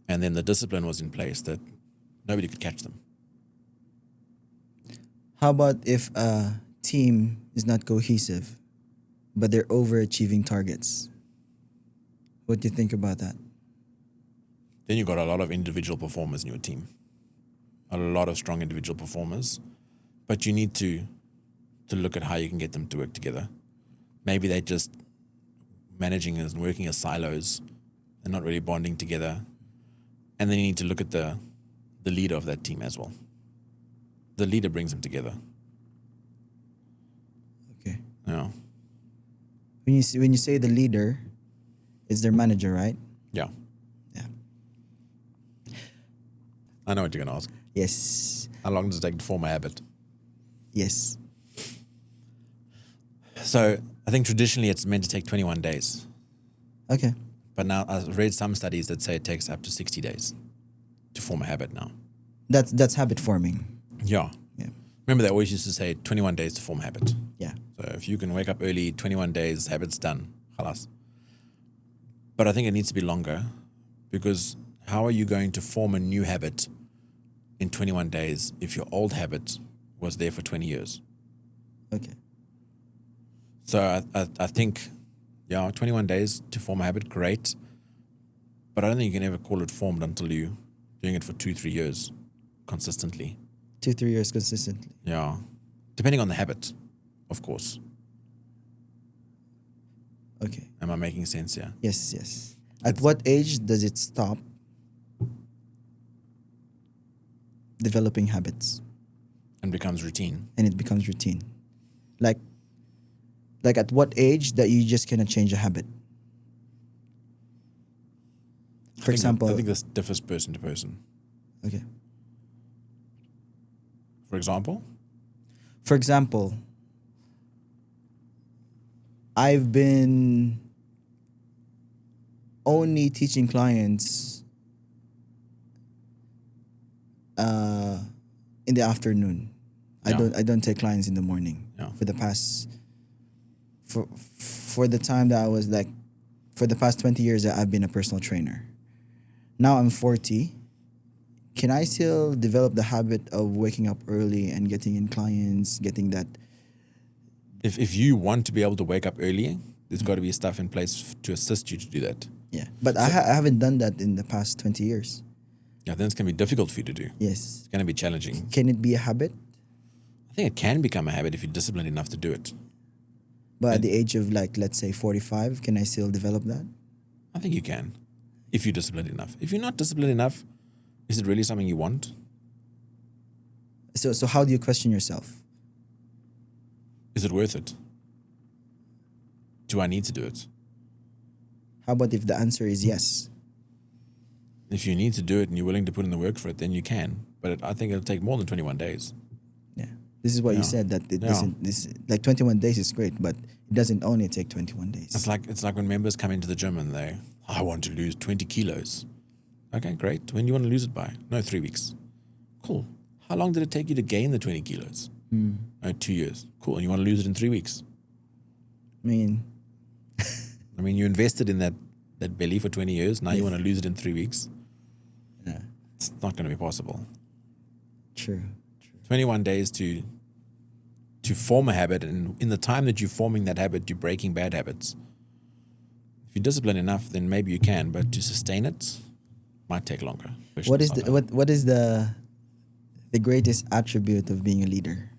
and then the discipline was in place that nobody could catch them. How about if a team is not cohesive, but they're overachieving targets? What do you think about that? Then you've got a lot of individual performers in your team, a lot of strong individual performers, but you need to look at how you can get them to work together. Maybe they're just managing and working as silos and not really bonding together. And then you need to look at the leader of that team as well. The leader brings them together. Okay. Yeah. When you say the leader, is their manager, right? Yeah. I know what you're going to ask. Yes. How long does it take to form a habit? Yes. So I think traditionally it's meant to take 21 days. Okay. But now I've read some studies that say it takes up to 60 days to form a habit now. That's habit forming. Yeah. Yeah. Remember they always used to say 21 days to form a habit. Yeah. So if you can wake up early, 21 days, habit's done. Khalas. But I think it needs to be longer because how are you going to form a new habit in 21 days if your old habit was there for 20 years? Okay. So I think, 21 days to form a habit, great. But I don't think you can ever call it formed until you're doing it for 2-3 years consistently. 2-3 years consistently. Yeah. Depending on the habit, of course. Okay. Am I making sense here? Yes, yes. At what age does it stop developing habits And becomes routine. and it becomes routine? Like at what age that you just cannot change a habit? For example, I think this differs person to person. okay. For example, For example, I've been only teaching clients in the afternoon. Yeah. I don't take clients in the morning. Yeah. For the past for the time that I was like for the past 20 years that I've been a personal trainer. Now I'm 40. Can I still develop the habit of waking up early and getting in clients, getting that? if you want to be able to wake up early, there's got to be stuff in place to assist you to do that. Yeah. But I haven't done that in the past 20 years. Yeah, then it's going to be difficult for you to do. Yes. It's going to be challenging. Can it be a habit? I think it can become a habit if you're disciplined enough to do it. But at the age of like, let's say 45, can I still develop that? I think you can, if you're disciplined enough. If you're not disciplined enough, is it really something you want? So how do you question yourself? Is it worth it? Do I need to do it? How about if the answer is yes? If you need to do it and you're willing to put in the work for it, then you can. But I think it'll take more than 21 days. Yeah. This is what you Yeah. said, that it Yeah. doesn't, this, like 21 days is great, but it doesn't only take 21 days. It's like when members come into the gym and I want to lose 20 kilos. Okay, great. When do you want to lose it by? No, 3 weeks. Cool. How long did it take you to gain the 20 kilos? No, 2 years. Cool. And you want to lose it in 3 weeks? I mean, You invested in that belly for 20 years. Now you want to lose it in 3 weeks? yeah, It's not going to be possible. true. 21 days to form a habit, and in the time that you're forming that habit, you're breaking bad habits. If you're disciplined enough, then maybe you can, but to sustain it might take longer. What is the greatest attribute of being a leader?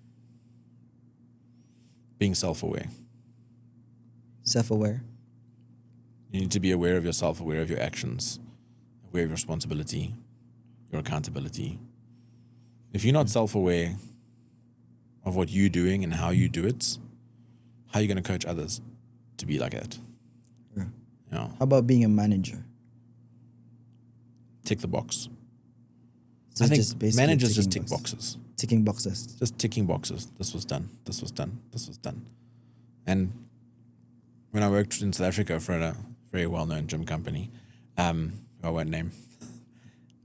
Being self-aware. Self-aware? You need to be aware of yourself, aware of your actions, aware of your responsibility, your accountability. If you're not self-aware of what you're doing and how you do it, how are you going to coach others to be like that? Yeah. Yeah. How about being a manager? Tick the box. So I think just basically managers just ticking tick boxes. Ticking boxes. Just ticking boxes. This was done. This was done. This was done. And when I worked in South Africa for a very well-known gym company, I won't name,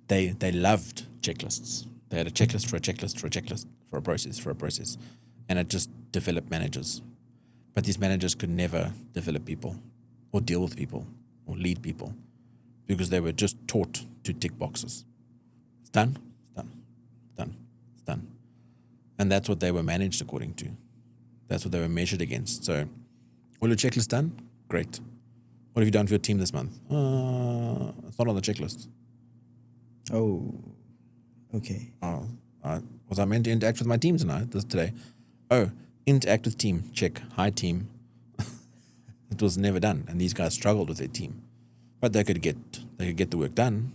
they loved checklists. They had a checklist for a checklist for a checklist for a process. And it just developed managers. But these managers could never develop people or deal with people or lead people because they were just taught to tick boxes. It's done, it's done, it's done, it's done. And that's what they were managed according to. That's what they were measured against. So, all your checklist done? Great. What have you done for your team this month? It's not on the checklist. Oh, okay. Was I meant to interact with my team today? Oh, interact with team. Check. Hi, team. It was never done, and these guys struggled with their team, but they could get the work done.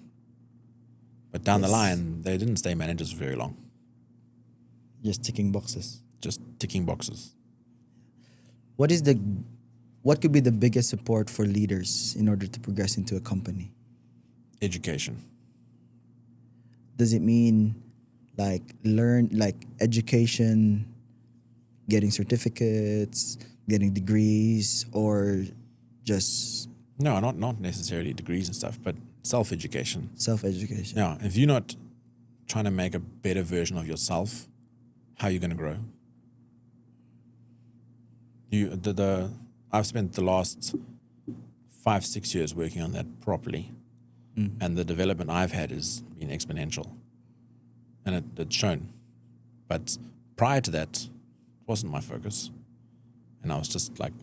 But down the Yes. line, they didn't stay managers for very long. Just ticking boxes. Just ticking boxes. What could be the biggest support for leaders in order to progress into a company? Education. Does it mean like education, getting certificates, getting degrees, or just No, not necessarily degrees and stuff, but self-education. self-education? Yeah, if you're not trying to make a better version of yourself, how are you going to grow? I've spent the last 5-6 years working on that properly, and the development I've had has been exponential, and it's shown. But prior to that, it wasn't my focus, and I was just like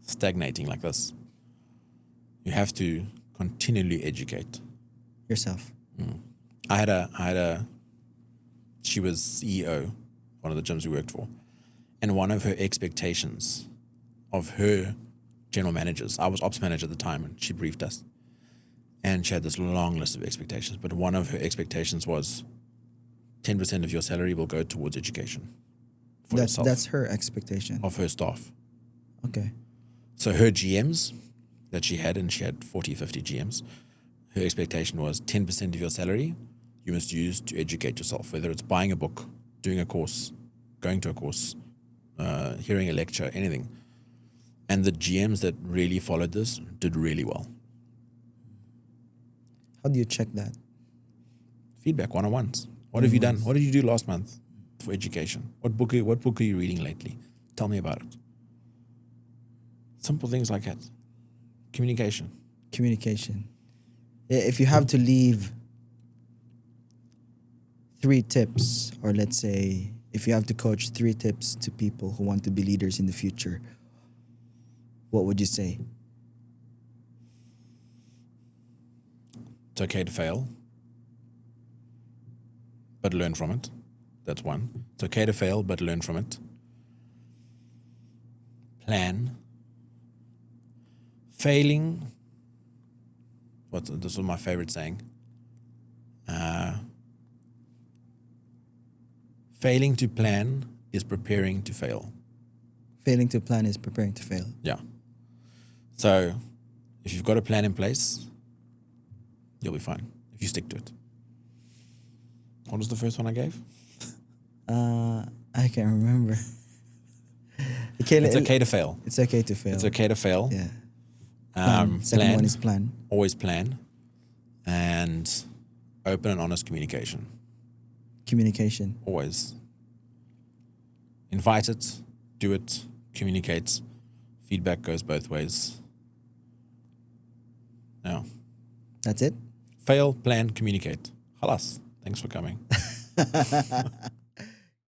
stagnating like this. You have to continually educate Yourself. I had a she was CEO, one of the gyms we worked for, and one of her expectations of her general managers, I was ops manager at the time, and she briefed us, and she had this long list of expectations, but one of her expectations was 10% of your salary will go towards education for yourself, That's her expectation. of her staff. Okay. So her GMs that she had, and she had 40, 50 GMs, her expectation was 10% of your salary you must use to educate yourself, whether it's buying a book, doing a course, going to a course, hearing a lecture, anything. And the GMs that really followed this did really well. How do you check that? Feedback, one-on-ones. What have you done? What did you do last month for education? What book are you reading lately? Tell me about it. Simple things like that. Communication. Communication. If you have to leave 3 tips, or let's say if you have to coach 3 tips to people who want to be leaders in the future, what would you say? It's okay to fail, but learn from it. That's one. It's okay to fail, but learn from it. Plan. Failing. This was my favorite saying. Failing to plan is preparing to fail. Failing to plan is preparing to fail. Yeah. So if you've got a plan in place, you'll be fine if you stick to it. What was the first one I gave? I can't remember. Okay, It's okay to fail. It's okay to fail. It's okay to fail. Yeah. Second one is plan. Always plan. And open and honest communication. Communication. Always. Invite it, do it, communicate. Feedback goes both ways. Yeah. That's it? Fail, plan, communicate. Halas. Thanks for coming.